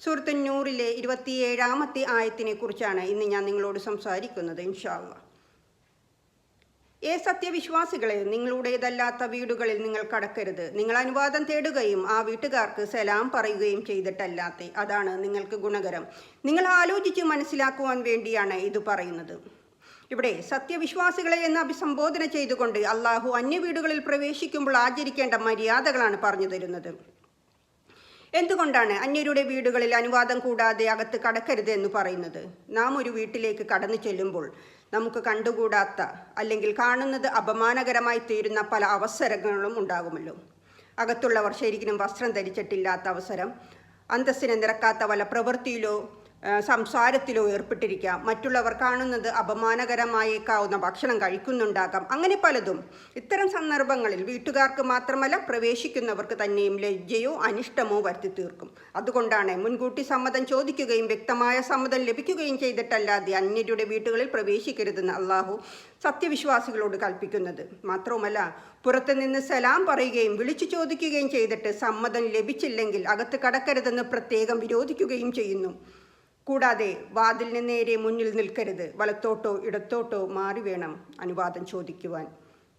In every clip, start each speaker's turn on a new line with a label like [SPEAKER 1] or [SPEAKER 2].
[SPEAKER 1] സൂറത്ത് നൂറിലെ 27-ാമത്തെ ആയത്തിനെ കുറിച്ചാണ് ഇന്ന് ഞാൻ നിങ്ങളോട് സംസാരിക്കുന്നത്. ഇൻഷാ അല്ലാഹ്. സത്യവിശ്വാസികളെ, നിങ്ങളുടേതല്ലാത്ത വീടുകളിൽ നിങ്ങൾ കടക്കരുത്. നിങ്ങൾ അനുവാദം തേടുകയും ആ വീട്ടുകാർക്ക് സലാം പറയുകയും ചെയ്തിട്ടല്ലാത്തെ. അതാണ് നിങ്ങൾക്ക് ഗുണകരം. നിങ്ങൾ ആലോചിച്ച് മനസ്സിലാക്കുവാൻ വേണ്ടിയാണ് ഇത് പറയുന്നത്. ഇവിടെ സത്യവിശ്വാസികളെ എന്ന് അഭിസംബോധന ചെയ്തുകൊണ്ട് അള്ളാഹു അന്യ വീടുകളിൽ പ്രവേശിക്കുമ്പോൾ ആചരിക്കേണ്ട മര്യാദകളാണ് പറഞ്ഞു തരുന്നത്. എന്തുകൊണ്ടാണ് അന്യരുടെ വീടുകളിൽ അനുവാദം കൂടാതെ അകത്ത് കടക്കരുത് എന്ന് പറയുന്നത്? നാം ഒരു വീട്ടിലേക്ക് കടന്നു ചെല്ലുമ്പോൾ നമുക്ക് കണ്ടുകൂടാത്ത അല്ലെങ്കിൽ കാണുന്നത് അപമാനകരമായി തീരുന്ന പല അവസരങ്ങളും ഉണ്ടാകുമല്ലോ. അകത്തുള്ളവർ ശരിക്കും വസ്ത്രം ധരിച്ചിട്ടില്ലാത്ത അവസരം, അന്തസ്സിനെ നിരക്കാത്ത വല്ല പ്രവൃത്തിയിലോ സംസാരത്തിലോ ഏർപ്പെട്ടിരിക്കാം, മറ്റുള്ളവർ കാണുന്നത് അപമാനകരമായേക്കാവുന്ന ഭക്ഷണം കഴിക്കുന്നുണ്ടാകാം, അങ്ങനെ പലതും. ഇത്തരം സന്ദർഭങ്ങളിൽ വീട്ടുകാർക്ക് മാത്രമല്ല പ്രവേശിക്കുന്നവർക്ക് തന്നെയും ലജ്ജയോ അനിഷ്ടമോ വരുത്തി തീർക്കും. അതുകൊണ്ടാണ് മുൻകൂട്ടി സമ്മതം ചോദിക്കുകയും വ്യക്തമായ സമ്മതം ലഭിക്കുകയും ചെയ്തിട്ടല്ലാതെ അന്യരുടെ വീടുകളിൽ പ്രവേശിക്കരുതെന്ന് അള്ളാഹു സത്യവിശ്വാസികളോട് കൽപ്പിക്കുന്നത്. മാത്രവുമല്ല, പുറത്തുനിന്ന് സലാം പറയുകയും വിളിച്ചു ചോദിക്കുകയും ചെയ്തിട്ട് സമ്മതം ലഭിച്ചില്ലെങ്കിൽ അകത്ത് കടക്കരുതെന്ന് പ്രത്യേകം വിരോധിക്കുകയും ചെയ്യുന്നു. കൂടാതെ വാതിലിന് നേരെ മുന്നിൽ നിൽക്കരുത്, വലത്തോട്ടോ ഇടത്തോട്ടോ മാറി വേണം അനുവാദം ചോദിക്കുവാൻ.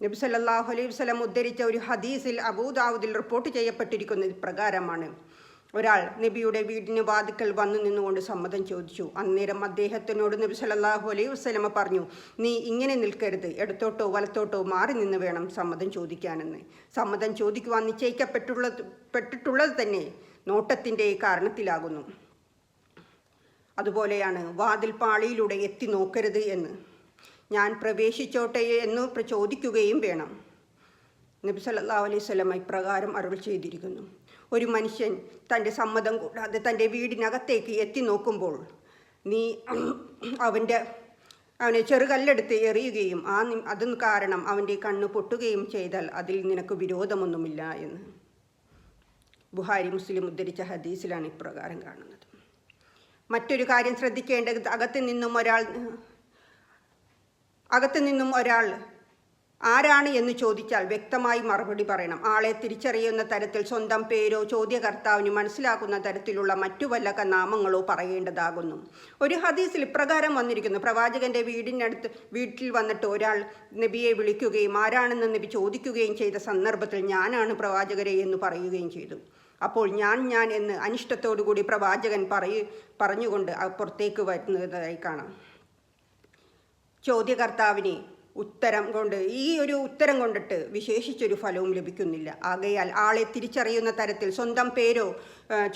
[SPEAKER 1] നബി സല്ലല്ലാഹു അലൈഹി വസല്ലം ഉദ്ധരിച്ച ഒരു ഹദീസിൽ അബൂദാവൂദിൽ റിപ്പോർട്ട് ചെയ്യപ്പെട്ടിരിക്കുന്നത് പ്രകാരമാണ്. ഒരാൾ നബിയുടെ വീടിന് വാതിക്കൽ വന്നു നിന്നുകൊണ്ട് സമ്മതം ചോദിച്ചു. അന്നേരം അദ്ദേഹത്തിനോട് നബി സല്ലല്ലാഹു അലൈഹി വസല്ലം പറഞ്ഞു, നീ ഇങ്ങനെ നിൽക്കരുത്, ഇടത്തോട്ടോ വലത്തോട്ടോ മാറി നിന്ന് വേണം സമ്മതം ചോദിക്കാനെന്ന്. സമ്മതം ചോദിക്കുവാൻ നിശ്ചയിക്കപ്പെട്ടിട്ടുള്ളത് തന്നെ നോട്ടത്തിൻ്റെ കാരണത്തിലാകുന്നു. അതുപോലെയാണ് വാതിൽ പാളിയിലൂടെ എത്തി നോക്കരുത് എന്ന്. ഞാൻ പ്രവേശിച്ചോട്ടെ എന്ന് ചോദിക്കുകയും വേണം. നബി സല്ലല്ലാഹു അലൈഹി വസല്ലം ഇപ്രകാരം അരുൾ ചെയ്തിരിക്കുന്നു. ഒരു മനുഷ്യൻ തൻ്റെ സമ്മതം കൂടാതെ തൻ്റെ വീടിനകത്തേക്ക് എത്തി നോക്കുമ്പോൾ നീ അവനെ ചെറുകല്ലെടുത്ത് എറിയുകയും അത് കാരണം അവൻ്റെ കണ്ണ് പൊട്ടുകയും ചെയ്താൽ അതിൽ നിനക്ക് വിരോധമൊന്നുമില്ല എന്ന് ബുഖാരി മുസ്ലിം ഉദ്ധരിച്ച ഹദീസിലാണ് ഇപ്രകാരം കാണുന്നത്. മറ്റൊരു കാര്യം ശ്രദ്ധിക്കേണ്ടത്, അകത്തു നിന്നും ഒരാൾ ആരാണ് എന്ന് ചോദിച്ചാൽ വ്യക്തമായി മറുപടി പറയണം. ആളെ തിരിച്ചറിയുന്ന തരത്തിൽ സ്വന്തം പേരോ ചോദ്യകർത്താവിന് മനസ്സിലാക്കുന്ന തരത്തിലുള്ള മറ്റു വല്ല നാമങ്ങളോ പറയേണ്ടതാകുന്നു. ഒരു ഹദീസിൽ ഇപ്രകാരം വന്നിരിക്കുന്നു. പ്രവാചകന്റെ വീട്ടിൽ വന്നിട്ട് ഒരാൾ നബിയെ വിളിക്കുകയും ആരാണെന്ന് നബി ചോദിക്കുകയും ചെയ്ത സന്ദർഭത്തിൽ ഞാനാണ് പ്രവാചകരെ എന്ന് പറയുകയും ചെയ്തു. അപ്പോൾ ഞാൻ എന്ന് അനിഷ്ടത്തോടുകൂടി പ്രവാചകൻ പറഞ്ഞുകൊണ്ട് പുറത്തേക്ക് വരുന്നതായി കാണാം. ചോദ്യകർത്താവിന് ഉത്തരം കൊണ്ടിട്ട് വിശേഷിച്ചൊരു ഫലവും ലഭിക്കുന്നില്ല. ആകയാൽ ആളെ തിരിച്ചറിയുന്ന തരത്തിൽ സ്വന്തം പേരോ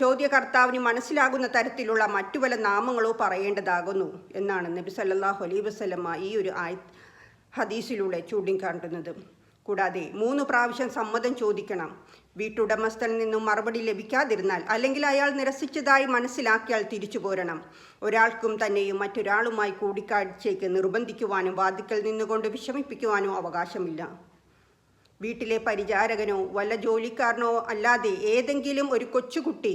[SPEAKER 1] ചോദ്യകർത്താവിന് മനസ്സിലാകുന്ന തരത്തിലുള്ള മറ്റു പല നാമങ്ങളോ പറയേണ്ടതാകുന്നു എന്നാണ് നബി സല്ലല്ലാഹു അലൈഹി വസല്ലം ഈ ഒരു ഹദീസിലൂടെ ചൂണ്ടിക്കാട്ടുന്നത്. കൂടാതെ 3 പ്രാവശ്യം സമ്മതം ചോദിക്കണം. വീട്ടുടമസ്ഥനിൽ നിന്നും മറുപടി ലഭിക്കാതിരുന്നാൽ അല്ലെങ്കിൽ അയാൾ നിരസിച്ചതായി മനസ്സിലാക്കിയാൽ തിരിച്ചു പോരണം. ഒരാൾക്കും തന്നെയും മറ്റൊരാളുമായി കൂടിക്കാഴ്ചയ്ക്ക് നിർബന്ധിക്കുവാനോ വാതിക്കൽ നിന്നുകൊണ്ട് വിഷമിപ്പിക്കുവാനോ അവകാശമില്ല. വീട്ടിലെ പരിചാരകനോ വല്ല ജോലിക്കാരനോ അല്ലാതെ ഏതെങ്കിലും ഒരു കൊച്ചുകുട്ടി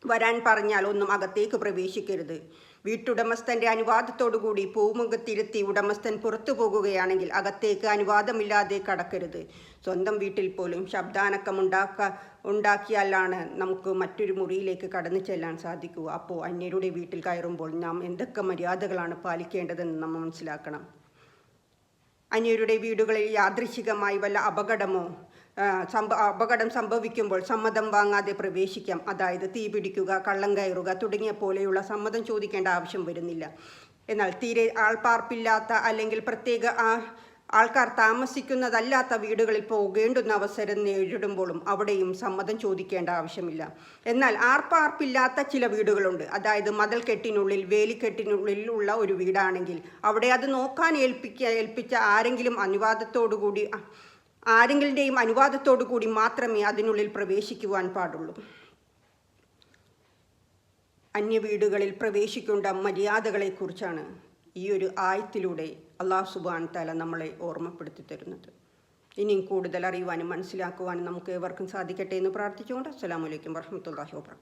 [SPEAKER 1] വരാൻ പറഞ്ഞാൽ ഒന്നും അകത്തേക്ക് പ്രവേശിക്കരുത്. വീട്ടുടമസ്ഥൻ്റെ അനുവാദത്തോടുകൂടി പൂമുഖത്തിരുത്തി ഉടമസ്ഥൻ പുറത്തു പോകുകയാണെങ്കിൽ അകത്തേക്ക് അനുവാദമില്ലാതെ കടക്കരുത്. സ്വന്തം വീട്ടിൽ പോലും ശബ്ദാനക്കം ഉണ്ടാക്കിയാലാണ് നമുക്ക് മറ്റൊരു മുറിയിലേക്ക് കടന്നു ചെല്ലാൻ സാധിക്കുക. അപ്പോൾ അന്യരുടെ വീട്ടിൽ കയറുമ്പോൾ നാം എന്തൊക്കെ മര്യാദകളാണ് പാലിക്കേണ്ടതെന്ന് നമ്മൾ മനസ്സിലാക്കണം. അന്യരുടെ വീടുകളിൽ യാദൃശ്ചികമായി വല്ല അപകടം സംഭവിക്കുമ്പോൾ സമ്മതം വാങ്ങാതെ പ്രവേശിക്കാം. അതായത് തീ പിടിക്കുക, കള്ളം കയറുക തുടങ്ങിയ പോലെയുള്ള സമ്മതം ചോദിക്കേണ്ട ആവശ്യം വരുന്നില്ല. എന്നാൽ തീരെ ആൾപ്പാർപ്പില്ലാത്ത അല്ലെങ്കിൽ പ്രത്യേക ആൾക്കാർ താമസിക്കുന്നതല്ലാത്ത വീടുകളിൽ പോകേണ്ടുന്ന അവസരം നേരിടുമ്പോഴും അവിടെയും സമ്മതം ചോദിക്കേണ്ട ആവശ്യമില്ല. എന്നാൽ ആർപ്പാർപ്പില്ലാത്ത ചില വീടുകളുണ്ട്. അതായത് മതിൽക്കെട്ടിനുള്ളിൽ വേലിക്കെട്ടിനുള്ളിൽ ഉള്ള ഒരു വീടാണെങ്കിൽ അവിടെ അത് നോക്കാൻ ഏൽപ്പിച്ച ആരെങ്കിലുടെയും അനുവാദത്തോടു കൂടി മാത്രമേ അതിനുള്ളിൽ പ്രവേശിക്കുവാൻ പാടുള്ളൂ. അന്യ വീടുകളിൽ പ്രവേശിക്കേണ്ട മര്യാദകളെക്കുറിച്ചാണ് ഈ ഒരു ആയത്തിലൂടെ അല്ലാഹു സുബ്ഹാനഹു വ തആല നമ്മളെ ഓർമ്മപ്പെടുത്തി തരുന്നത്. ഇനിയും കൂടുതൽ അറിയുവാനും മനസ്സിലാക്കുവാനും നമുക്ക് ഏവർക്കും സാധിക്കട്ടെ എന്ന് പ്രാർത്ഥിച്ചുകൊണ്ട് അസ്സലാമു അലൈക്കും വറഹ്മത്തുള്ളാഹി വബറകാതുഹു.